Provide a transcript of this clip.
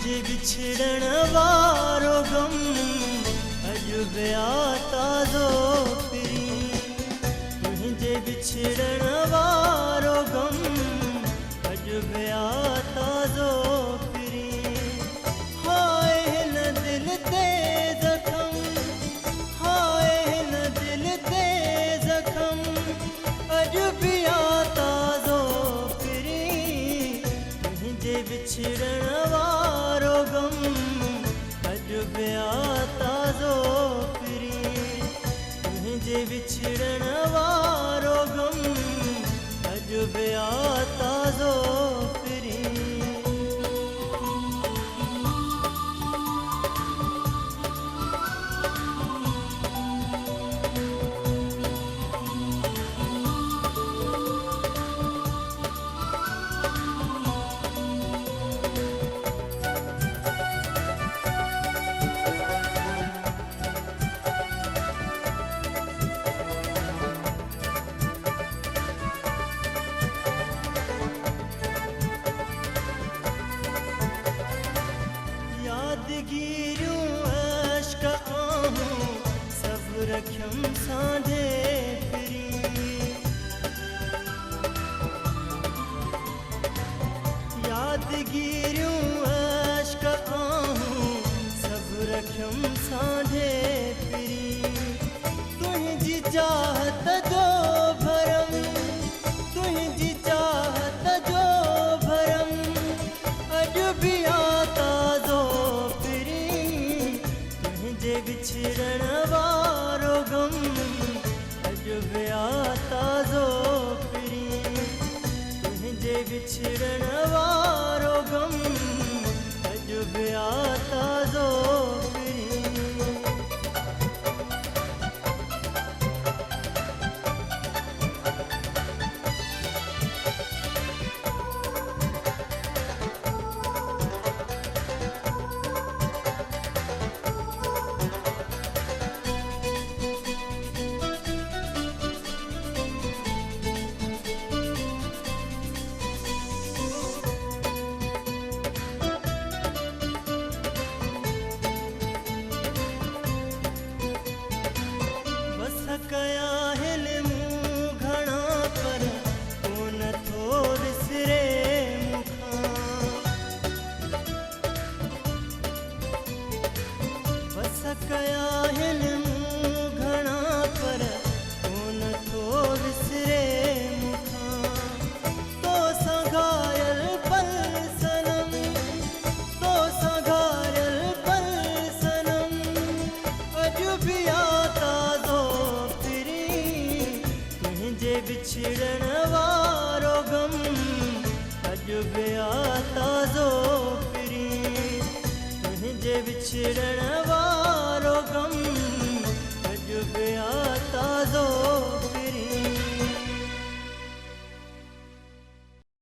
तुझे बिछड़न वारो गम अॼु विया ताज़ो फिरी तुझे बिछड़न वारो गम अॼु विया ताज़ो फिरी हाय हिन दिल ते ज़ख़म हाय हिन दिल ते ज़ख़म अॼु विया ताज़ो फिरी तुझे बिछड़न वारो गम अॼु विया ताज़ो फिरी तुझे बिछड़न वारो गम अॼु विया ताज़ो फिरी यादगिरियूं अश्क आहूं सभु रखियमि सांढे फिरी यादगिरियूं अश्क आहूं सभु रखियमि सांढे फिरी तुंहिंजी चाहत जो भरम तुंहिंजी चाहत जो भरम अॼु बि ताज़ो तुझे बिछड़न वारो गम अॼु विया ताज़ो फिरी तुझे बिछड़न वारो गम अॼु विया ताज़ो फिरी कया हिन मूं घणा पर को नथो विसरे मूंखां बस कया हिन मूं घणा पर को नथो विसरे मूंखां तो सां घायल पल सनम तो सां घायल पल सनम अॼु बि ताज़ो तुझे बिछड़न वारो गम अॼु विया ताज़ो फिरी तुझे बिछड़न वारो